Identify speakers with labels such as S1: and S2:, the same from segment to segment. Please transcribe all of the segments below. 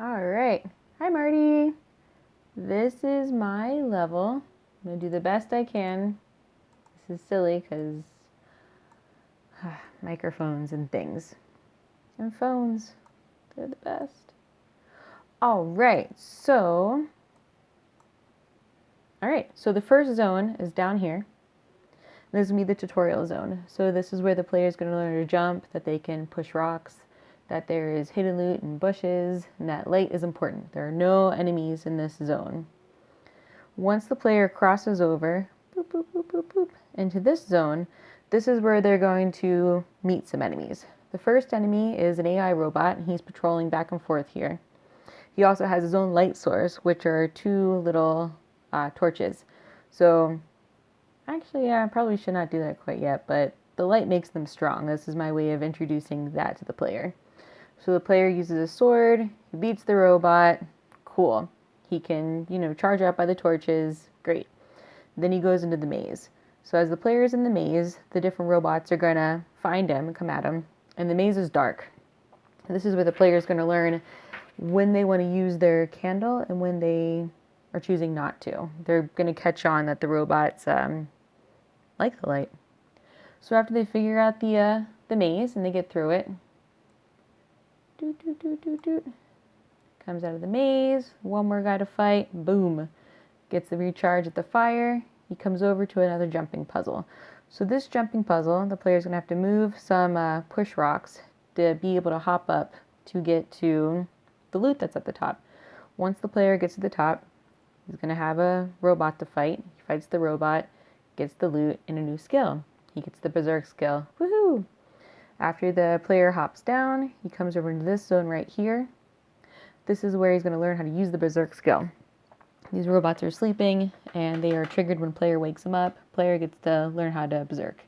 S1: All right. Hi, Marty. This is my level. I'm going to do the best I can. This is silly because microphones and things. And phones, they're the best. All right. So the first zone is down here. This is going to be the tutorial zone. So this is where the player is going to learn to jump, that they can push rocks, that there is hidden loot in bushes, and that light is important. There are no enemies in this zone. Once the player crosses over, boop, boop, boop, boop, boop, into this zone, this is where they're going to meet some enemies. The first enemy is an AI robot, and he's patrolling back and forth here. He also has his own light source, which are two little torches. So actually, I probably should not do that quite yet, but the light makes them strong. This is my way of introducing that to the player. So the player uses a sword, he beats the robot, cool. He can, charge up by the torches, great. Then he goes into the maze. So as the player is in the maze, the different robots are going to find him and come at him, and the maze is dark. And this is where the player is going to learn when they want to use their candle and when they are choosing not to. They're going to catch on that the robots like the light. So after they figure out the maze and they get through it, doot, doot, doot, doot, doot, comes out of the maze, one more guy to fight, boom, gets the recharge at the fire, he comes over to another jumping puzzle. So this jumping puzzle, the player's going to have to move some push rocks to be able to hop up to get to the loot that's at the top. Once the player gets to the top, he's going to have a robot to fight. He fights the robot, gets the loot, and a new skill. He gets the Berserk skill. Woohoo! After the player hops down, he comes over into this zone right here. This is where he's going to learn how to use the Berserk skill. These robots are sleeping, and they are triggered when player wakes them up. Player gets to learn how to Berserk.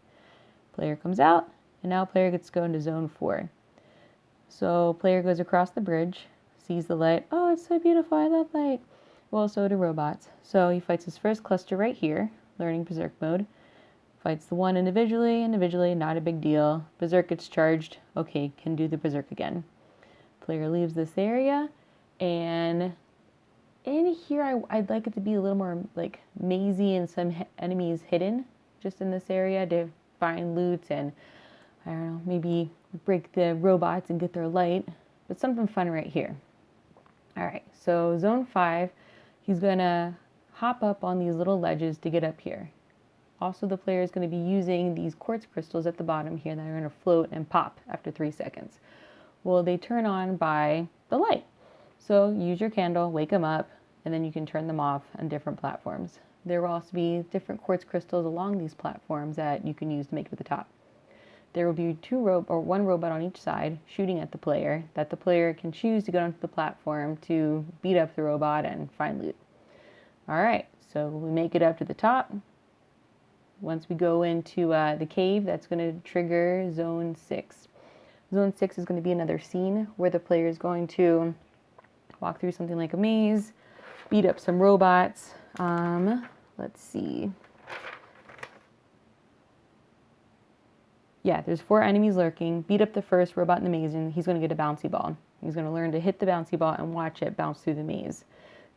S1: Player comes out, and now player gets to go into zone 4. So player goes across the bridge, sees the light. Oh, it's so beautiful, I love light. Well, so do robots. So he fights his first cluster right here, learning Berserk mode. Fights the one individually, not a big deal. Berserk gets charged. Okay, can do the Berserk again. Player leaves this area, and in here I'd like it to be a little more like mazy and some enemies hidden just in this area to find loot and, I don't know, maybe break the robots and get their light, but something fun right here. All right, so zone 5, he's gonna hop up on these little ledges to get up here. Also, the player is going to be using these quartz crystals at the bottom here that are going to float and pop after 3 seconds. Well, they turn on by the light. So use your candle, wake them up, and then you can turn them off on different platforms. There will also be different quartz crystals along these platforms that you can use to make it to the top. There will be one robot on each side shooting at the player that the player can choose to go onto the platform to beat up the robot and find loot. All right, so we make it up to the top. Once we go into the cave, that's going to trigger zone 6. Zone 6 is going to be another scene where the player is going to walk through something like a maze, beat up some robots. Let's see. Yeah, there's 4 enemies lurking. Beat up the first robot in the maze, and he's going to get a bouncy ball. He's going to learn to hit the bouncy ball and watch it bounce through the maze.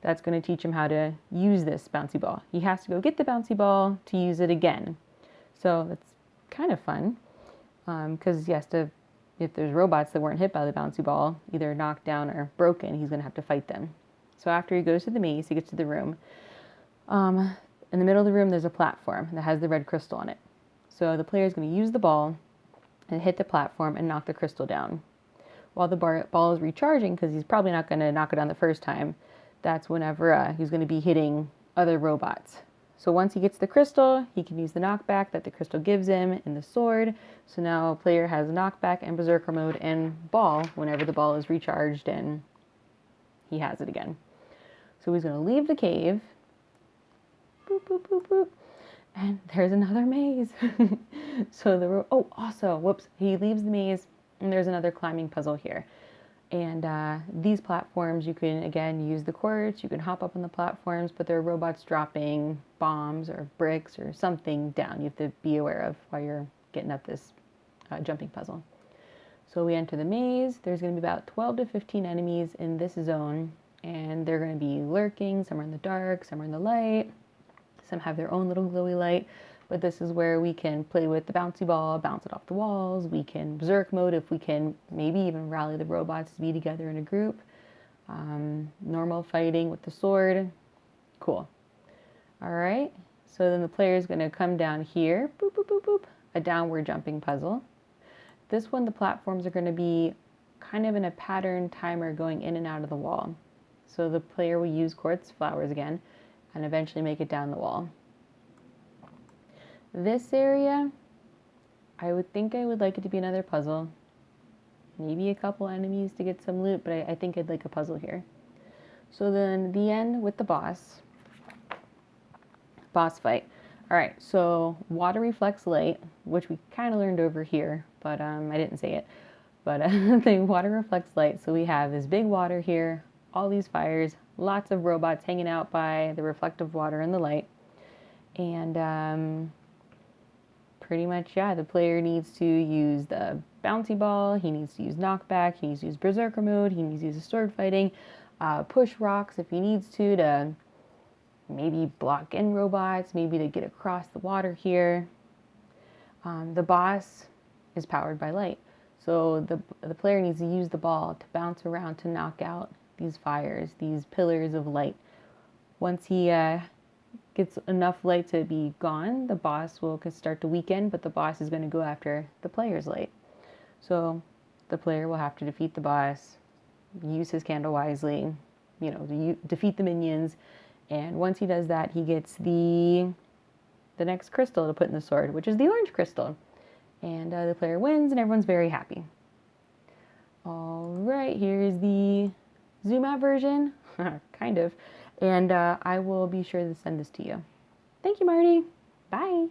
S1: That's going to teach him how to use this bouncy ball. He has to go get the bouncy ball to use it again. So that's kind of fun because he has to, if there's robots that weren't hit by the bouncy ball, either knocked down or broken, he's going to have to fight them. So after he goes to the maze, he gets to the room. In the middle of the room, there's a platform that has the red crystal on it. So the player is going to use the ball and hit the platform and knock the crystal down. While the ball is recharging, because he's probably not going to knock it down the first time, that's whenever he's going to be hitting other robots. So once he gets the crystal, he can use the knockback that the crystal gives him in the sword. So now a player has knockback and berserker mode and ball whenever the ball is recharged and he has it again. So he's going to leave the cave. Boop, boop, boop, boop. And there's another maze. So he leaves the maze and there's another climbing puzzle here. And these platforms, you can, again, use the quartz. You can hop up on the platforms, but there are robots dropping bombs or bricks or something down you have to be aware of while you're getting up this jumping puzzle. So we enter the maze. There's going to be about 12 to 15 enemies in this zone, and they're going to be lurking. Some are in the dark, some are in the light, some have their own little glowy light. But this is where we can play with the bouncy ball, bounce it off the walls. We can berserk mode if we can maybe even rally the robots to be together in a group. Normal fighting with the sword. Cool. All right. So then the player is going to come down here. Boop, boop, boop, boop. A downward jumping puzzle. This one, the platforms are going to be kind of in a pattern timer going in and out of the wall. So the player will use quartz flowers again and eventually make it down the wall. This area, I would think I would like it to be another puzzle. Maybe a couple enemies to get some loot, but I think I'd like a puzzle here. So then the end with the boss fight. All right, so water reflects light, which we kind of learned over here, but I didn't say it. But the water reflects light, so we have this big water here, all these fires, lots of robots hanging out by the reflective water and the light. And pretty much, yeah, the player needs to use the bouncy ball, he needs to use knockback, he needs to use berserker mode, he needs to use sword fighting, push rocks if he needs to maybe block in robots, maybe to get across the water here. The boss is powered by light. So the player needs to use the ball to bounce around to knock out these fires, these pillars of light. Once he gets enough light to be gone, the boss will start to weaken, but the boss is going to go after the player's light. So the player will have to defeat the boss, use his candle wisely, defeat the minions. And once he does that, he gets the next crystal to put in the sword, which is the orange crystal. And the player wins, and everyone's very happy. All right, here's the zoom out version, kind of. And I will be sure to send this to you. Thank you, Marty. Bye.